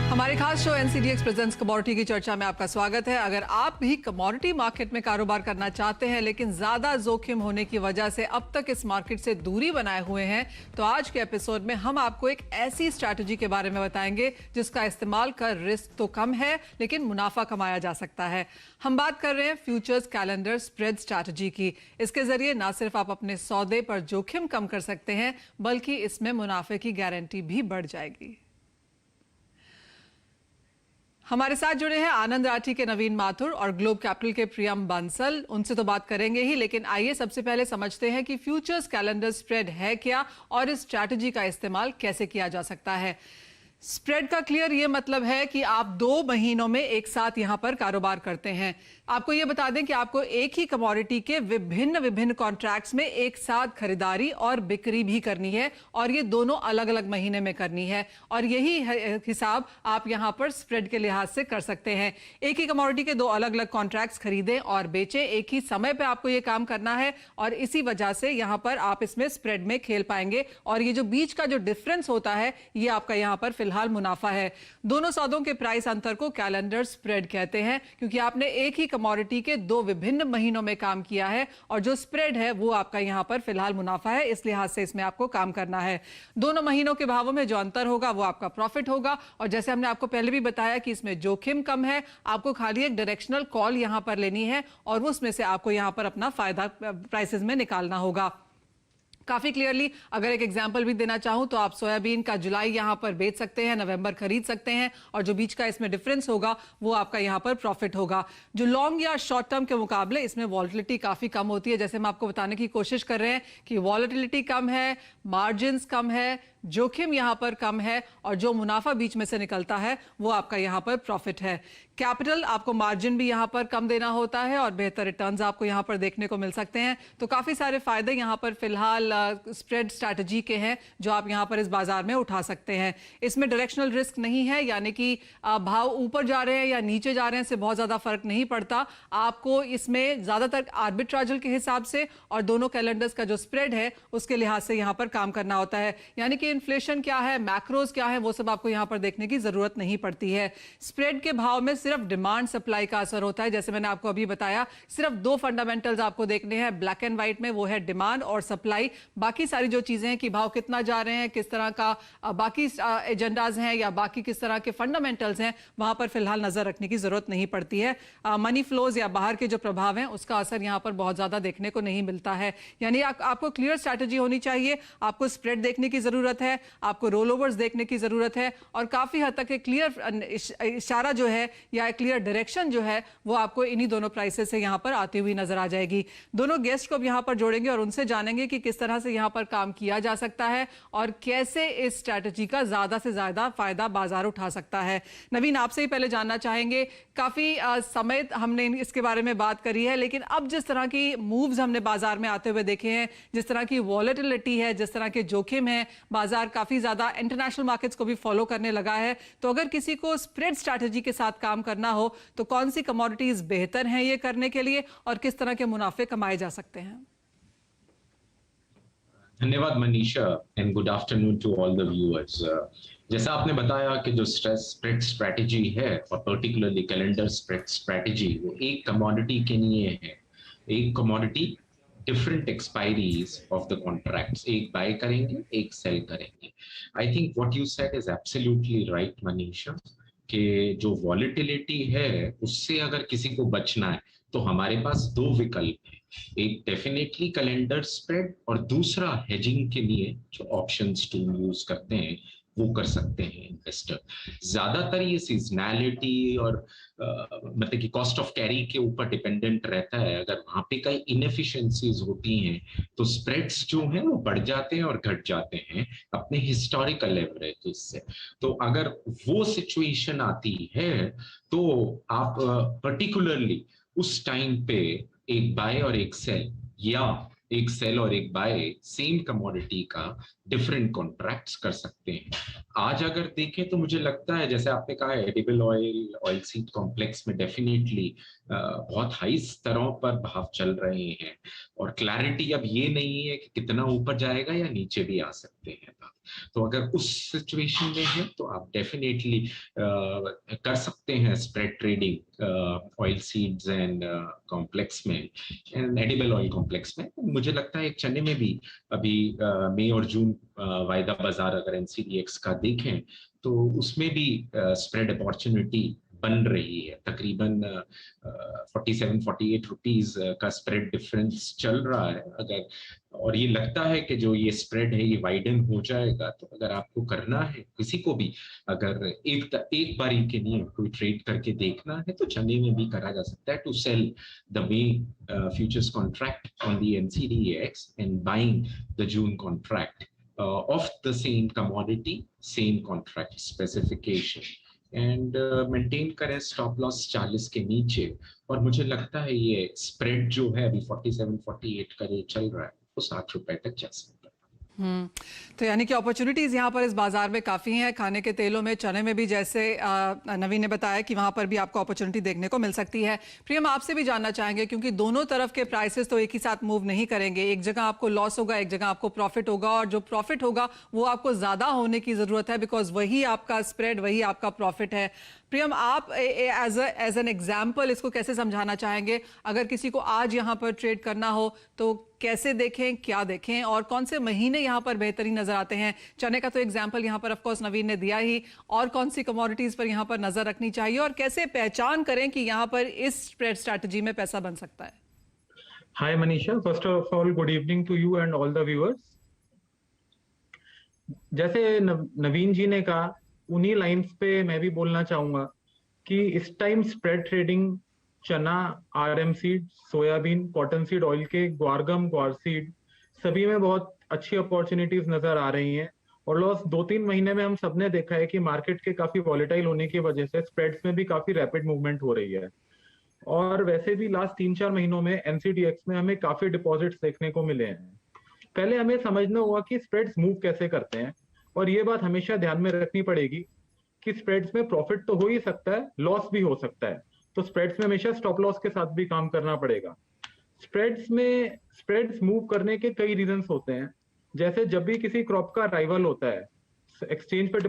हमारे खास show NCDEX presents commodity की चर्चा में आपका स्वागत है। अगर आप भी कमोडिटी मार्केट में कारोबार करना चाहते हैं लेकिन ज्यादा जोखिम होने की वजह से अब तक इस मार्केट से दूरी बनाए हुए हैं, तो आज के एपिसोड में हम आपको एक ऐसी स्ट्रैटेजी के बारे में बताएंगे जिसका इस्तेमाल कर रिस्क तो कम है लेकिन मुनाफा कमाया जा सकता है। हम बात कर रहे हैं फ्यूचर्स कैलेंडर स्प्रेड स्ट्रैटेजी की। इसके जरिए ना सिर्फ आप अपने सौदे पर जोखिम कम कर सकते हैं बल्कि इसमें मुनाफे की गारंटी भी बढ़ जाएगी। हमारे साथ जुड़े हैं आनंद राठी के नवीन माथुर और ग्लोब कैपिटल के प्रियम बंसल। उनसे तो बात करेंगे ही, लेकिन आइए सबसे पहले समझते हैं कि फ्यूचर्स कैलेंडर स्प्रेड है क्या और इस स्ट्रैटेजी का इस्तेमाल कैसे किया जा सकता है। स्प्रेड का क्लियर ये मतलब है कि आप 2 महीनों में एक साथ यहां पर कारोबार करते हैं। आपको ये बता दें कि आपको एक ही कमोडिटी के विभिन्न कॉन्ट्रैक्ट्स में एक साथ खरीदारी और बिक्री भी करनी है और ये दोनों अलग अलग महीने में करनी है और यही हिसाब आप यहां पर स्प्रेड के लिहाज से कर सकते हैं। एक ही कमोडिटी के 2 अलग अलग कॉन्ट्रैक्ट्स खरीदें और बेचें, एक ही समय पर आपको ये काम करना है और इसी वजह से यहां पर आप इसमें स्प्रेड में खेल पाएंगे और ये जो बीच का जो डिफरेंस होता है ये आपका यहां पर फिलहाल मुनाफा है। दोनों सौदों के प्राइस अंतर को कैलेंडर स्प्रेड कहते हैं क्योंकि आपने एक ही कमोडिटी के 2 विभिन्न महीनों में काम किया है और जो स्प्रेड है वो आपका यहां पर फिलहाल मुनाफा है। इस लिहाज से इसमें आपको काम करना है। दोनों महीनों के भावों में जो अंतर होगा वो आपका प्रॉफिट होगा और जैसे हमने आपको पहले भी बताया कि इसमें जोखिम कम है। आपको खाली एक डायरेक्शनल कॉल यहां पर लेनी है और उसमें से आपको यहां पर अपना फायदा प्राइसेस में निकालना होगा। काफी क्लियरली अगर एक एग्जांपल भी देना चाहूं तो आप सोयाबीन का जुलाई यहां पर बेच सकते हैं, नवंबर खरीद सकते हैं और जो बीच का इसमें डिफरेंस होगा वो आपका यहां पर प्रॉफिट होगा। जो लॉन्ग या शॉर्ट टर्म के मुकाबले इसमें वॉलेटिलिटी काफी कम होती है। जैसे हम आपको बताने की कोशिश कर रहे हैं कि वॉलेटिलिटी कम है, मार्जिन्स कम है, जोखिम यहां पर कम है और जो मुनाफा बीच में से निकलता है वो आपका यहां पर प्रॉफिट है। कैपिटल आपको मार्जिन भी यहां पर कम देना होता है और बेहतर रिटर्न्स आपको यहां पर देखने को मिल सकते हैं। तो काफी सारे फायदे यहां पर फिलहाल स्प्रेड स्ट्रैटेजी के हैं जो आप यहां पर इस बाजार में उठा सकते हैं। इसमें डायरेक्शनल रिस्क नहीं है, यानी कि भाव ऊपर जा रहे हैं या नीचे जा रहे हैं से बहुत ज्यादा फर्क नहीं पड़ता। आपको इसमें ज्यादातर आर्बिट्राजल के हिसाब से और दोनों कैलेंडर्स का जो स्प्रेड है उसके लिहाज से यहां पर काम करना होता है। यानी कि इन्फ्लेशन क्या है, मैक्रोज क्या है, वो सब आपको यहां पर देखने की जरूरत नहीं पड़ती है। स्प्रेड के भाव में सिर्फ डिमांड सप्लाई का असर होता है। जैसे मैंने आपको अभी बताया, सिर्फ 2 फंडामेंटल्स आपको देखने हैं ब्लैक एंड व्हाइट में, वो है डिमांड और सप्लाई। बाकी सारी जो चीजें हैं कि भाव कितना जा रहे हैं, किस तरह का बाकी एजेंडाज हैं या बाकी किस तरह के फंडामेंटल्स हैं, वहां पर फिलहाल नजर रखने की जरूरत नहीं पड़ती है। मनी फ्लोज या बाहर के जो प्रभाव हैं उसका असर यहां पर बहुत ज्यादा देखने को नहीं मिलता है। यानी आपको क्लियर स्ट्रैटेजी होनी चाहिए, आपको स्प्रेड देखने की जरूरत है, आपको रोल ओवर्स देखने की जरूरत है और काफी हद तक एक क्लियर इशारा जो है या एक क्लियर डायरेक्शन जो है वो आपको इन्हीं दोनों प्राइसेस से यहां पर आती हुई नजर आ जाएगी। दोनों गेस्ट को अब यहां पर जोड़ेंगे और उनसे जानेंगे कि किस तरह से यहां पर काम किया जा सकता है और कैसे इस स्ट्रैटेजी का ज्यादा से ज्यादा फायदा बाजार उठा सकता है। नवीन, आपसे ही पहले जानना चाहेंगे, काफी समय हमने इसके बारे में बात करी है लेकिन अब जिस तरह की मूव्स हमने बाजार में आते हुए देखे हैं, जिस तरह की वॉलेटिलिटी है, जिस तरह के जोखिम है, बाजार काफी ज्यादा इंटरनेशनल मार्केट्स को भी फॉलो करने लगा है। तो अगर किसी को स्प्रेड स्ट्रैटेजी के साथ काम करना हो तो कौन सी कमोडिटीज बेहतर हैं ये करने के लिए और किस तरह के मुनाफे कमाए जा सकते हैं? धन्यवाद Manisha and good afternoon to all the viewers. जैसा आपने बताया कि जो स्प्रेड स्ट्रैटेजी है और पर्टिकुलरली कैलेंडर स्प्रेड स्ट्रैटेजी वो एक कमोडिटी के लिए है। एक commodity different expiries of the contracts, एक बाय करेंगे एक सेल करेंगे। I think what you said is absolutely right Manisha कि जो वॉलेटिलिटी है उससे अगर किसी को बचना है तो हमारे पास 2 विकल्प हैं। एक डेफिनेटली कैलेंडर स्प्रेड और दूसरा हेजिंग के लिए जो ऑप्शंस टूल यूज करते हैं वो कर सकते हैं इन्वेस्टर। ज्यादातर ये सीजनैलिटी और मतलब कि कॉस्ट ऑफ कैरी के ऊपर डिपेंडेंट रहता है। अगर वहां पे कई इनएफिशिएंसीज होती हैं तो स्प्रेड्स जो हैं वो बढ़ जाते हैं और घट जाते हैं अपने हिस्टोरिकल एवरेज से। तो अगर वो सिचुएशन आती है तो आप पर्टिकुलरली उस टाइम पे एक बाय और एक सेल या एक सेल और एक बाय सेम कमोडिटी का डिफरेंट कॉन्ट्रैक्ट्स कर सकते हैं। आज अगर देखें तो मुझे लगता है जैसे आपने कहा edible oil, oil seed complex में डेफिनेटली बहुत हाई स्तरों पर भाव चल रहे हैं और क्लैरिटी अब ये नहीं है कि कितना ऊपर जाएगा या नीचे भी आ सकते हैं। तो अगर उस सिचुएशन में है तो आप डेफिनेटली कर सकते हैं spread trading oil seeds and complex में एंड एडिबल ऑयल कॉम्प्लेक्स में। मुझे लगता है चने में भी अभी मई और जून वायदा बाजार अगर एनसीडीएक्स का देखें तो उसमें भी स्प्रेड अपॉर्चुनिटी बन रही है। तकरीबन 47-48 रुपीज का स्प्रेड डिफरेंस चल रहा है अगर, और ये लगता है कि जो ये स्प्रेड है ये वाइडन हो जाएगा। तो अगर आपको करना है किसी को भी अगर एक बारी के लिए कोई ट्रेड करके देखना है तो चने में भी करा जा सकता है to sell the May futures contract on the NCDEX and buying the June contract of the same commodity, same contract specification and maintain करें स्टॉप लॉस 40 के नीचे। और मुझे लगता है ये स्प्रेड जो है अभी 47-48 का जो चल रहा है वो 60 रुपए तक जा सकता है। तो यानी कि अपॉर्चुनिटीज यहाँ पर इस बाजार में काफ़ी हैं। खाने के तेलों में, चने में भी, जैसे नवीन ने बताया कि वहाँ पर भी आपको अपॉर्चुनिटी देखने को मिल सकती है। प्रियम, आपसे भी जानना चाहेंगे क्योंकि दोनों तरफ के प्राइसेस तो एक ही साथ मूव नहीं करेंगे। एक जगह आपको लॉस होगा, एक जगह आपको प्रॉफिट होगा, और जो प्रॉफिट होगा वो आपको ज़्यादा होने की ज़रूरत है बिकॉज वही आपका स्प्रेड, वही आपका प्रॉफिट है। प्रियम, आप एज एन एग्जाम्पल इसको कैसे समझाना चाहेंगे? अगर किसी को आज यहाँ पर ट्रेड करना हो तो कैसे देखें, क्या देखें, और कौन से महीने यहाँ पर बेहतरीन नजर आते हैं? चने का तो एग्जाम्पल यहाँ पर ऑफ कोर्स नवीन ने दिया ही, और कौन सी कमोडिटीज पर यहाँ पर नजर रखनी चाहिए, और कैसे पहचान करें कि यहाँ पर इस स्प्रेड स्ट्रैटेजी में पैसा बन सकता है? Hi Manisha, first of all good evening to you and all the viewers. जैसे नवीन जी ने कहा, उन्हीं लाइंस पे मैं भी बोलना चाहूंगा कि इस टाइम स्प्रेड ट्रेडिंग चना, RM seed, soybean, cotton seed oil के ग्वारगम, ग्वार सीड सभी में बहुत अच्छी अपॉर्चुनिटीज नजर आ रही हैं। और लास्ट 2-3 महीने में हम सबने देखा है कि मार्केट के काफी वॉलेटाइल होने की वजह से स्प्रेड्स में भी काफी रैपिड मूवमेंट हो रही है। और वैसे भी लास्ट 3-4 महीनों में एनसीडीएक्स में हमें काफी डिपॉजिट्स देखने को मिले हैं। पहले हमें समझना होगा कि स्प्रेड्स मूव कैसे करते हैं, और ये बात हमेशा ध्यान में रखनी पड़ेगी कि स्प्रेड्स में प्रॉफिट तो हो ही सकता है, लॉस भी हो सकता है। तो स्प्रेड्स में हमेशा स्टॉप लॉस के साथ भी काम करना पड़ेगा। स्प्रेड्स मूव करने के कई रीजंस होते हैं। जैसे जब भी किसी क्रॉप का अराइवल होता है, एक्सचेंज पे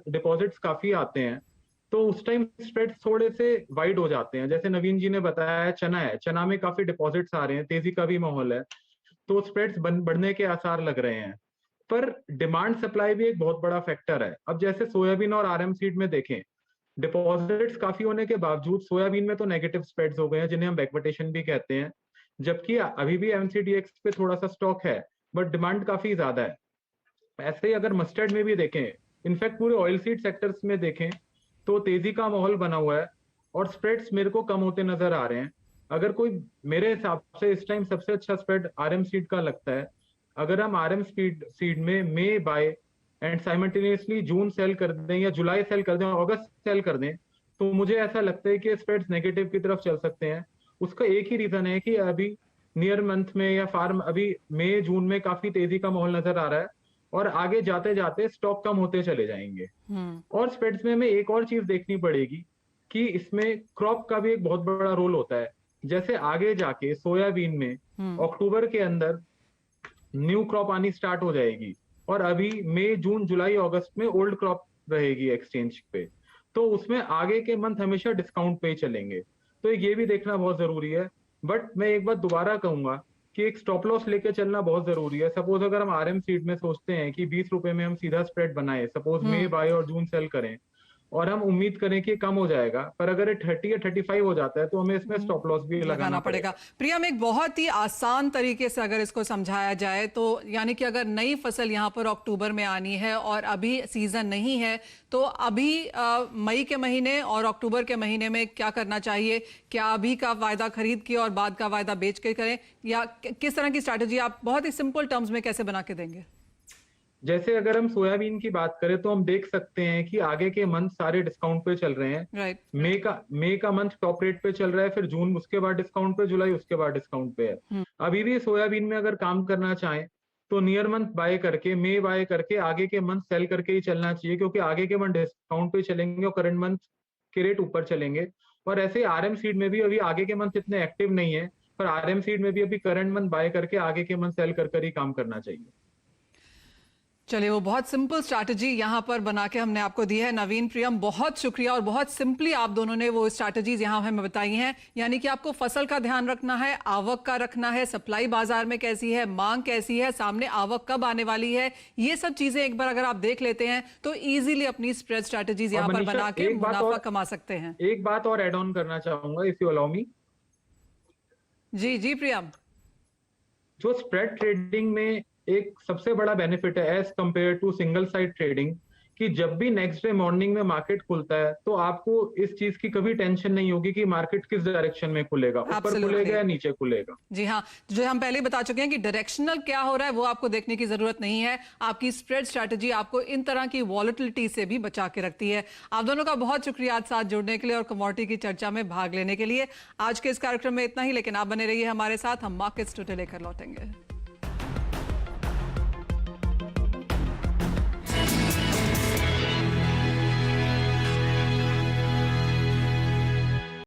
डिपॉजिट्स काफी आते हैं, तो उस टाइम स्प्रेड्स थोड़े से वाइड हो जाते हैं। जैसे नवीन जी ने बताया चना है, चना में काफी डिपॉजिट्स आ रहे हैं, तेजी का भी माहौल है, तो स्प्रेड्स बढ़ने के आसार लग रहे हैं। पर डिमांड सप्लाई भी एक बहुत बड़ा फैक्टर है। अब जैसे सोयाबीन और आरएम सीड में देखें, डिपॉजिट्स काफी होने के बावजूद सोयाबीन में तो नेगेटिव स्प्रेड्स हो गए हैं, जिन्हें हम बैकवर्टेशन भी कहते हैं। जबकि अभी भी एमसीडीएक्स पे थोड़ा सा स्टॉक है, बट डिमांड काफी ज्यादा है। ऐसे ही अगर मस्टर्ड में भी देखें, इनफैक्ट पूरे ऑयल सीड सेक्टर्स में देखें, तो तेजी का माहौल बना हुआ है और स्प्रेड्स मेरे को कम होते नजर आ रहे हैं। अगर कोई, मेरे हिसाब से इस टाइम सबसे अच्छा स्प्रेड आरएम सीड का लगता है। अगर हम आरएम सीड में May buy and simultaneously June sell कर दें, या जुलाई सेल कर दें, अगस्त सेल कर दें, तो मुझे ऐसा लगता है कि स्प्रेड्स नेगेटिव की तरफ चल सकते हैं। उसका एक ही रीजन है कि अभी नियर मंथ में या फार्म अभी मई जून में काफी तेजी का माहौल नजर आ रहा है, और आगे जाते जाते स्टॉक कम होते चले जाएंगे। और स्प्रेड्स में हमें एक और चीज देखनी पड़ेगी कि इसमें क्रॉप का भी एक बहुत बड़ा रोल होता है। जैसे आगे जाके सोयाबीन में अक्टूबर के अंदर न्यू क्रॉप आनी स्टार्ट हो जाएगी, और अभी मई जून जुलाई अगस्त में ओल्ड क्रॉप रहेगी एक्सचेंज पे, तो उसमें आगे के मंथ हमेशा डिस्काउंट पे चलेंगे। तो ये भी देखना बहुत जरूरी है। बट मैं एक बात दोबारा कहूंगा कि एक स्टॉप लॉस लेके चलना बहुत जरूरी है। सपोज अगर हम आरएम सीड में सोचते हैं कि 20 रुपए में हम सीधा स्प्रेड बनाए, सपोज मई बाय और जून सेल करें, और हम उम्मीद करें कि कम हो जाएगा, पर अगर 30 या 35 हो जाता है तो हमें इसमें स्टॉप लॉस भी लगाना पड़ेगा। प्रियम, एक बहुत ही आसान तरीके से अगर इसको समझाया जाए तो, यानी कि अगर नई फसल यहाँ पर अक्टूबर में आनी है और अभी सीजन नहीं है, तो अभी मई के महीने और अक्टूबर के महीने में क्या करना चाहिए? क्या अभी का वायदा खरीद के और बाद का वायदा बेच के करें, या किस तरह की स्ट्रैटेजी आप बहुत ही सिंपल टर्म्स में कैसे बना के देंगे? जैसे अगर हम सोयाबीन की बात करें तो हम देख सकते हैं कि आगे के मंथ सारे डिस्काउंट पे चल रहे हैं। राइट। मई का मंथ टॉप रेट पे चल रहा है, फिर जून उसके बाद डिस्काउंट पे, जुलाई उसके बाद डिस्काउंट पे है। अभी भी सोयाबीन में अगर काम करना चाहें तो नियर मंथ बाय करके, मई बाय करके, आगे के मंथ सेल करके ही चलना चाहिए, क्योंकि आगे के मंथ डिस्काउंट पे चलेंगे और करंट मंथ के रेट ऊपर चलेंगे। और ऐसे आरएम सीड में भी अभी आगे के मंथ इतने एक्टिव नहीं है, पर आरएम सीड में भी अभी करंट मंथ बाय करके आगे के मंथ सेल कर ही काम करना चाहिए। चलिए, वो बहुत सिंपल स्ट्रैटेजी यहाँ पर बना के हमने आपको दी है। नवीन, प्रियम, बहुत शुक्रिया। और बहुत सिंपली आप दोनों ने वो स्ट्रैटेजीज यहाँ हमें बताई हैं, यानी कि आपको फसल का ध्यान रखना है, आवक का रखना है, सप्लाई बाजार में कैसी है, मांग कैसी है, सामने आवक कब आने वाली है, ये सब चीजें एक बार अगर आप देख लेते हैं तो इजीली अपनी स्प्रेड स्ट्रैटेजीज यहाँ पर बना के मुनाफा कमा सकते हैं। एक बात और ऐड ऑन करना चाहूंगा, इफ यू अलाउ मी। जी जी प्रियम। जो स्प्रेड ट्रेडिंग में एक सबसे बड़ा बेनिफिट है as compare to single side trading, कि जब भी नेक्स्ट डे मॉर्निंग में मार्केट खुलता है तो आपको इस चीज की कभी टेंशन नहीं होगी कि मार्केट किस डायरेक्शन में खुलेगा, ऊपर खुलेगा या नीचे खुलेगा। जी हाँ, जो हम पहले बता चुके हैं कि डायरेक्शनल क्या हो रहा है वो आपको देखने की जरूरत नहीं है। आपकी स्प्रेड स्ट्रैटेजी आपको इन तरह की वॉलेटिलिटी से भी बचा के रखती है। आप दोनों का बहुत शुक्रिया आज साथ जुड़ने के लिए और कमोडिटी की चर्चा में भाग लेने के लिए। आज के इस कार्यक्रम में इतना ही, लेकिन आप बने रहिए हमारे साथ, हम मार्केट्स टुडे लेकर लौटेंगे।